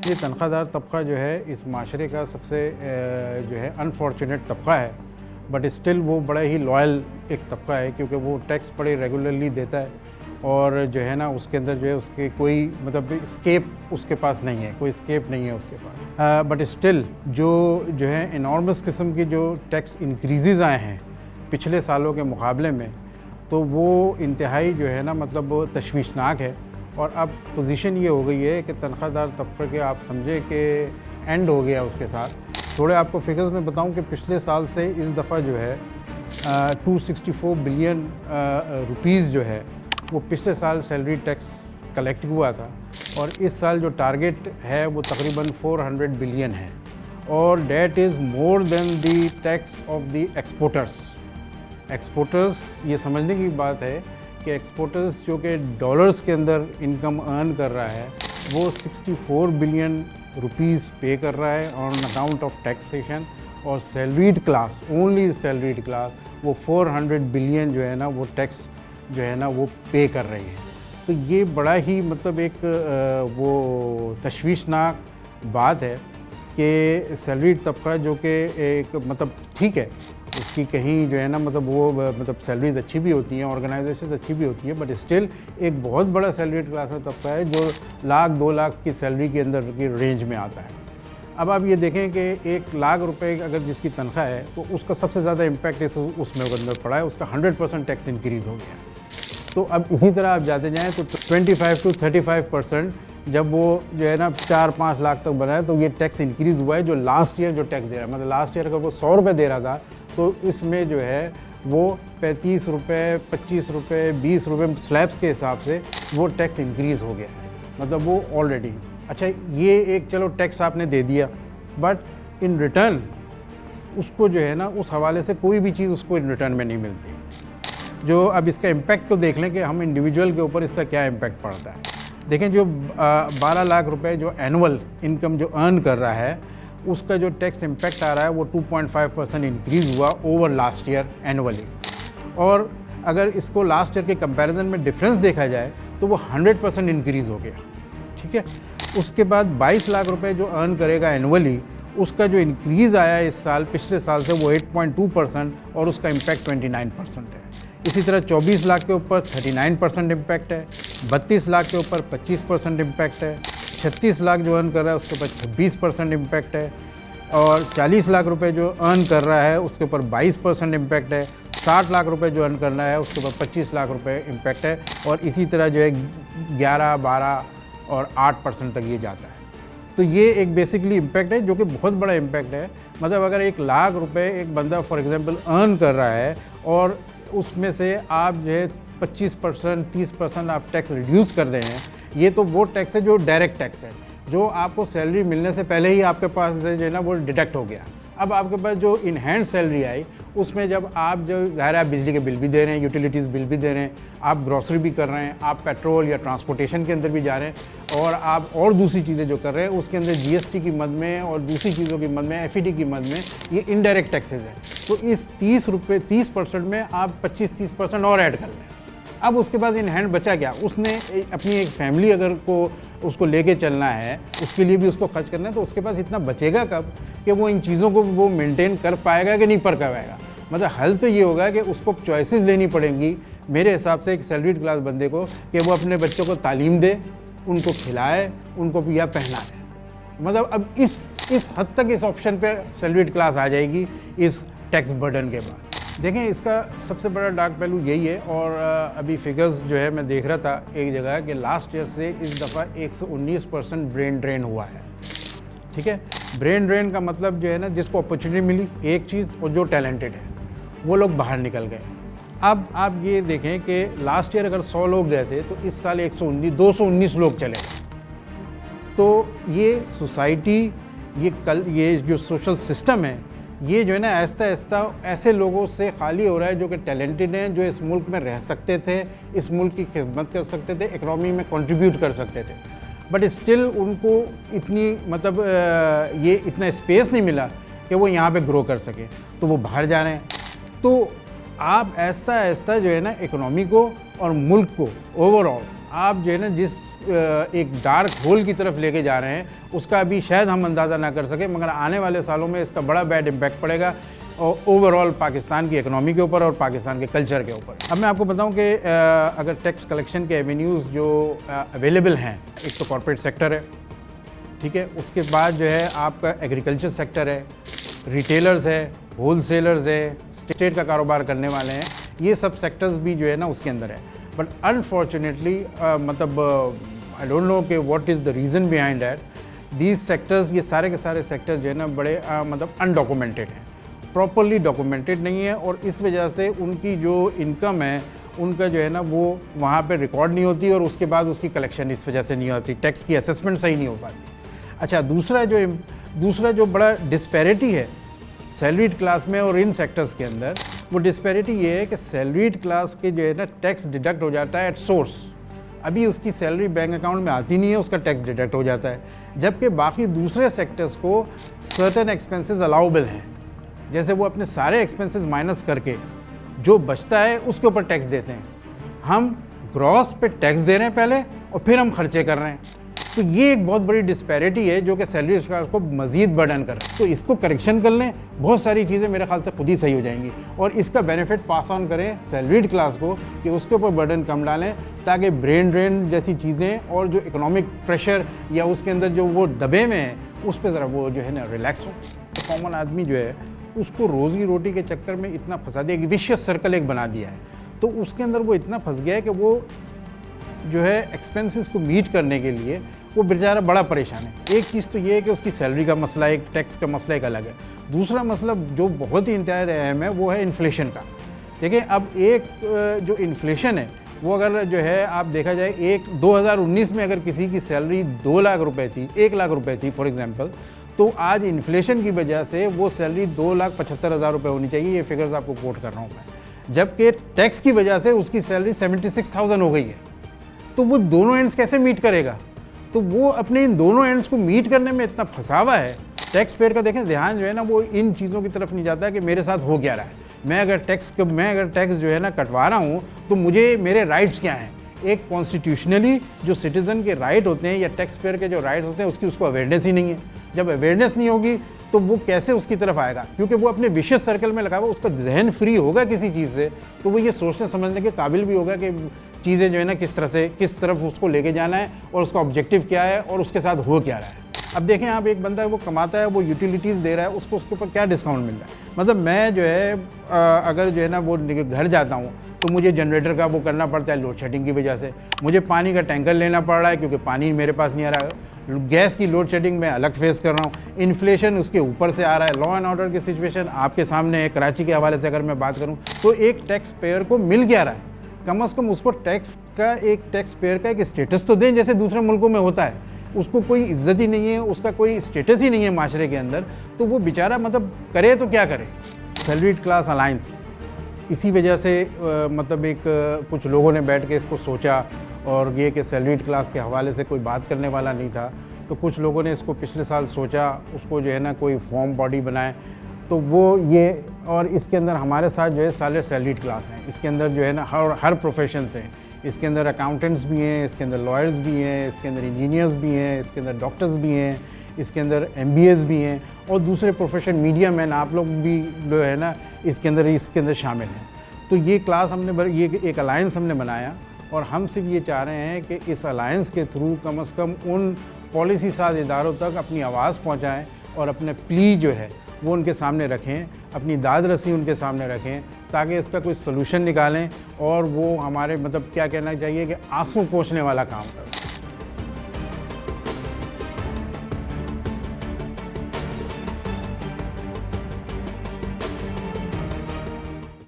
ये तनख्वाहदार तबका जो है इस माशरे का सबसे जो है अनफॉर्चुनेट तबका है, बट स्टिल वो बड़ा ही लॉयल एक तबका है, क्योंकि वो टैक्स बड़े रेगुलरली देता है और जो है ना उसके अंदर जो है उसके कोई मतलब स्केप उसके पास नहीं है, कोई स्केप नहीं है उसके पास। बट स्टिल जो है इनॉर्मस किस्म की जो टैक्स इंक्रीज़ आए हैं पिछले सालों के मुकाबले में, तो वो इंतहाई जो है ना मतलब तशवीशनाक है। और अब पोजीशन ये हो गई है कि तनख्वाहदार तबके के आप समझे कि एंड हो गया उसके साथ। थोड़े आपको फिगर्स में बताऊं कि पिछले साल से इस दफ़ा जो है 264 बिलियन रुपीज़ जो है वो पिछले साल सैलरी टैक्स कलेक्ट हुआ था, और इस साल जो टारगेट है वो तकरीबन 400 बिलियन है, और that is more than the tax of the exporters. ये समझने की बात है कि एक्सपोर्टर्स जो कि डॉलर्स के अंदर इनकम अर्न कर रहा है वो 64 बिलियन रुपीस पे कर रहा है ऑन अकाउंट ऑफ टैक्सेशन, और salaried class, only salaried class, वो 400 बिलियन जो है ना वो टैक्स जो है ना वो पे कर रही है। तो ये बड़ा ही मतलब एक वो तशवीशनाक बात है कि सैलरीड तबका जो कि एक मतलब ठीक है उसकी कहीं जो है ना मतलब वो मतलब सैलरीज अच्छी भी होती हैं, ऑर्गेनाइजेशन अच्छी भी होती हैं, बट स्टिल एक बहुत बड़ा सैलरीड क्लास में तबका है जो 1-2 लाख की सैलरी के अंदर की रेंज में आता है। अब आप ये देखें कि 1 लाख रुपए अगर जिसकी तनख्वाह है तो उसका सबसे ज़्यादा इम्पैक्ट उसमें अंदर पड़ा है, उसका 100% टैक्स इंक्रीज़ हो गया है। तो अब इसी तरह आप जाते जाएँ तो 25 to 35% जब वो जो है ना 4-5 लाख तक बना है तो ये टैक्स इंक्रीज़ हुआ है, जो लास्ट ईयर जो टैक्स दे रहा है, मतलब लास्ट ईयर अगर वो 100 रुपये दे रहा था तो इसमें जो है वो 35 रुपये, 25 रुपये, 20 रुपये स्लैब्स के हिसाब से वो टैक्स इंक्रीज़ हो गया है, मतलब वो ऑलरेडी। अच्छा, ये एक चलो टैक्स आपने दे दिया, बट इन रिटर्न उसको जो है ना उस हवाले से कोई भी चीज़ उसको इन रिटर्न में नहीं मिलती। जो अब इसका इम्पैक्ट तो देख लें कि हम इंडिविजुअल के ऊपर इसका क्या इम्पैक्ट पड़ता है। देखें, जो 12 लाख रुपए जो एनुअल इनकम जो अर्न कर रहा है उसका जो टैक्स इम्पैक्ट आ रहा है वो 2.5% इंक्रीज़ हुआ ओवर लास्ट ईयर एनुअली, और अगर इसको लास्ट ईयर के कंपैरिजन में डिफरेंस देखा जाए तो वो 100% इंक्रीज़ हो गया। ठीक है, उसके बाद 22 लाख रुपए जो अर्न करेगा एनुअली उसका जो इंक्रीज़ आया इस साल पिछले साल से वो 8.2%, और उसका इम्पैक्ट 29% है। इसी तरह 24 लाख के ऊपर 39% इम्पैक्ट है, 32 लाख के ऊपर 25% इम्पैक्ट है, 36 लाख जो अर्न कर रहा है उसके ऊपर 26% इम्पैक्ट है, और 40 लाख रुपए जो अर्न कर रहा है उसके ऊपर 22% इम्पैक्ट है, 60 लाख रुपए जो अर्न करना है उसके ऊपर 25 लाख रुपए इम्पैक्ट है, और इसी तरह जो है 11, 12 और 8% तक ये जाता है। तो ये एक बेसिकली इम्पैक्ट है जो कि बहुत बड़ा इम्पैक्ट है। मतलब अगर 1 लाख रुपए एक बंदा फॉर एग्जांपल अर्न कर रहा है और उसमें से आप जो है 25%, 30% आप टैक्स रिड्यूस कर रहे हैं, ये तो वो टैक्स है जो डायरेक्ट टैक्स है, जो आपको सैलरी मिलने से पहले ही आपके पास से जो है ना वो डिडक्ट हो गया। अब आपके पास जो इन हैंड सैलरी आई उसमें जब आप जो ज़ाहिर आप बिजली के बिल भी दे रहे हैं, यूटिलिटीज़ बिल भी दे रहे हैं, आप ग्रॉसरी भी कर रहे हैं, आप पेट्रोल या ट्रांसपोर्टेशन के अंदर भी जा रहे हैं, और आप और दूसरी चीज़ें जो कर रहे हैं उसके अंदर जीएसटी की मद में और दूसरी चीज़ों की मद में, एफईडी की मद में, ये इनडायरेक्ट टैक्सेस है। तो इस 30% में आप 25-30% और ऐड कर लें। अब उसके बाद इन हैंड बचा क्या? उसने अपनी एक फैमिली अगर को उसको लेके चलना है, उसके लिए भी उसको खर्च करना है, तो उसके पास इतना बचेगा कब कि वो इन चीज़ों को वो मेंटेन कर पाएगा कि नहीं कर पाएगा। मतलब हल तो ये होगा कि उसको चॉइसेस लेनी पड़ेंगी मेरे हिसाब से एक सैलरीड क्लास बंदे को, कि वो अपने बच्चों को तालीम दे, उनको खिलाए, उनको या पहनाए। मतलब अब इस हद तक इस ऑप्शन पे सैलरीड क्लास आ जाएगी इस टैक्स बर्डन के बाद। देखें, इसका सबसे बड़ा डार्क पहलू यही है, और अभी फिगर्स जो है मैं देख रहा था एक जगह कि लास्ट ईयर से इस दफ़ा 119% ब्रेन ड्रेन हुआ है। ठीक है, ब्रेन ड्रेन का मतलब जो है ना जिसको अपॉर्चुनिटी मिली एक चीज़, और जो टैलेंटेड है वो लोग बाहर निकल गए। अब आप ये देखें कि लास्ट ईयर अगर 100 लोग गए थे तो इस साल 219 लोग चले गए। तो ये सोसाइटी, ये जो सोशल सिस्टम है, ये जो है ना आहिस्ता आहिस्ता ऐसे लोगों से खाली हो रहा है जो कि टैलेंटेड हैं, जो इस मुल्क में रह सकते थे, इस मुल्क की खिदमत कर सकते थे, इकनॉमी में कंट्रीब्यूट कर सकते थे, बट स्टिल उनको इतनी मतलब ये इतना स्पेस नहीं मिला कि वो यहाँ पे ग्रो कर सके, तो वो बाहर जा रहे हैं। तो आप आहिस्ता आहिस्ता जो है ना इकनॉमी को और मुल्क को ओवरऑल आप जो है ना जिस एक डार्क होल की तरफ लेके जा रहे हैं उसका अभी शायद हम अंदाज़ा ना कर सकें, मगर आने वाले सालों में इसका बड़ा बैड इम्पैक्ट पड़ेगा ओवरऑल पाकिस्तान की इकोनॉमी के ऊपर और पाकिस्तान के कल्चर के ऊपर। अब मैं आपको बताऊं कि अगर टैक्स कलेक्शन के एवेन्यूज़ जो अवेलेबल हैं, एक तो कॉर्पोरेट सेक्टर है, ठीक है, उसके बाद जो है आपका एग्रीकल्चर सेक्टर है, रिटेलर्स है, होलसेलर्स है, स्टेट का कारोबार करने वाले हैं, ये सब सेक्टर्स भी जो है ना उसके अंदर है। बट अनफॉर्चुनेटली मतलब आई डोंट नो कि what is the reason behind that, these sectors, ये सारे के सारे सेक्टर्स जो है ना बड़े मतलब अनडॉक्यूमेंटेड हैं, प्रॉपरली डॉक्यूमेंटेड नहीं है, और इस वजह से उनकी जो इनकम है उनका जो है ना वो वहाँ पे रिकॉर्ड नहीं होती और उसके बाद उसकी कलेक्शन इस वजह से नहीं होती, टैक्स की असेसमेंट सही नहीं हो पाती। अच्छा, दूसरा जो बड़ा डिस्पैरिटी है सैलरीड क्लास में और इन सेक्टर्स के अंदर, वो डिस्पैरिटी ये है कि सैलरीड क्लास के जो है ना टैक्स डिडक्ट हो जाता है एट सोर्स। अभी उसकी सैलरी बैंक अकाउंट में आती नहीं है, उसका टैक्स डिडक्ट हो जाता है, जबकि बाकी दूसरे सेक्टर्स को सर्टेन एक्सपेंसेस अलाउबल हैं, जैसे वो अपने सारे एक्सपेंसेस माइनस करके जो बचता है उसके ऊपर टैक्स देते हैं। हम ग्रॉस पे टैक्स दे रहे हैं पहले और फिर हम खर्चे कर रहे हैं। तो ये एक बहुत बड़ी डिस्पैरिटी है जो कि सैलरी स्टाफ को मज़ीद बर्डन कर रहा है। तो इसको करेक्शन कर लें, बहुत सारी चीज़ें मेरे ख्याल से खुद ही सही हो जाएंगी, और इसका बेनिफिट पास ऑन करें सैलरीड क्लास को कि उसके ऊपर बर्डन कम डालें, ताकि ब्रेन ड्रेन जैसी चीज़ें और जो इकोनॉमिक प्रेशर या उसके अंदर जो वो दबे में है उस पर ज़रा वो जो है ना रिलैक्स हो। तो कॉमन आदमी जो है उसको रोज़ी रोटी के चक्कर में इतना फंसा दिया, एक विशियस सर्कल एक बना दिया है, तो उसके अंदर वो इतना फंस गया है कि वो जो है एक्सपेंसेस को मीट करने के लिए वो बेचारा बड़ा परेशान है। एक चीज़ तो ये है कि उसकी सैलरी का मसला, एक टैक्स का मसला एक अलग है। दूसरा मसला जो बहुत ही इंतहाई अहम है वो है इन्फ्लेशन का। देखिए, अब एक जो इन्फ्लेशन है वो अगर जो है आप देखा जाए 2019 में अगर किसी की सैलरी 2 लाख रुपए थी, 1 लाख रुपए थी फॉर एग्जांपल, तो आज इन्फ्लेशन की वजह से वो सैलरी 2,75,000 रुपये होनी चाहिए। ये फिगर्स आपको कोट कर रहा हूँ मैं, जबकि टैक्स की वजह से उसकी सैलरी 76,000 हो गई है। तो वो दोनों एंड्स कैसे मीट करेगा? तो वो अपने इन दोनों एंड्स को मीट करने में इतना फंसा हुआ है। टैक्स पेयर का देखें ध्यान जो है ना वो इन चीज़ों की तरफ नहीं जाता है कि मेरे साथ हो क्या रहा है, मैं अगर टैक्स जो है ना कटवा रहा हूँ तो मुझे मेरे राइट्स क्या हैं। एक कॉन्स्टिट्यूशनली जो सिटीज़न के राइट होते हैं या टैक्स पेयर के जो राइट्स होते हैं उसकी उसको अवेयरनेस ही नहीं है। जब अवेयरनेस नहीं होगी तो वो कैसे उसकी तरफ आएगा, क्योंकि वो अपने विशेष सर्कल में लगा हुआ, उसका जहन फ्री होगा किसी चीज़ से तो वो ये सोचने समझने के काबिल भी होगा कि चीज़ें जो है ना किस तरफ उसको लेके जाना है और उसका ऑब्जेक्टिव क्या है और उसके साथ हो क्या रहा है। अब देखें, आप एक बंदा है वो कमाता है, वो यूटिलिटीज़ दे रहा है, उसको उसके ऊपर क्या डिस्काउंट मिल रहा है। मतलब मैं जो है अगर जो है ना वो घर जाता हूँ तो मुझे जनरेटर का वो करना पड़ता है लोड शेडिंग की वजह से, मुझे पानी का टैंकर लेना पड़ रहा है क्योंकि पानी मेरे पास नहीं आ रहा है, गैस की लोड शेडिंग मैं अलग फेस कर रहा हूँ, इन्फ्लेशन उसके ऊपर से आ रहा है, लॉ एंड ऑर्डर की सिचुएशन आपके सामने है। कराची के हवाले से अगर मैं बात करूँ तो एक टैक्स पेयर को मिल क्या रहा है, कम से कम उसको एक टैक्स पेयर का एक स्टेटस तो दें जैसे दूसरे मुल्कों में होता है। उसको कोई इज्जत ही नहीं है, उसका कोई स्टेटस ही नहीं है माशरे के अंदर, तो वो बेचारा मतलब करे तो क्या करे। सैलरीड क्लास अलायंस, इसी वजह से मतलब कुछ लोगों ने बैठ के इसको सोचा, और ये कि सैलरीड क्लास के हवाले से कोई बात करने वाला नहीं था, तो कुछ लोगों ने इसको पिछले साल सोचा, उसको जो है ना कोई फॉर्म बॉडी बनाए, तो वो ये, और इसके अंदर हमारे साथ जो है सारे सैलरीड क्लास हैं। इसके अंदर जो है ना हर प्रोफेशन से, इसके अंदर अकाउंटेंट्स भी हैं, इसके अंदर लॉयर्स भी हैं, इसके अंदर इंजीनियर्स भी हैं, इसके अंदर डॉक्टर्स भी हैं, इसके अंदर MBAs भी हैं, और दूसरे प्रोफेशन मीडिया मैन आप लोग भी जो है ना इसके अंदर शामिल हैं। तो ये क्लास ये एक अलायंस हमने बनाया, और हम सिर्फ ये चाह रहे हैं कि इस अलायंस के थ्रू कम से कम उन पॉलिसी साज इदारों तक अपनी आवाज़ पहुँचाएँ और अपने प्ली जो है वो उनके सामने रखें, अपनी दाद रसी उनके सामने रखें, ताकि इसका कोई सलूशन निकालें और वो हमारे मतलब क्या कहना चाहिए कि आंसू पोंछने वाला काम करें।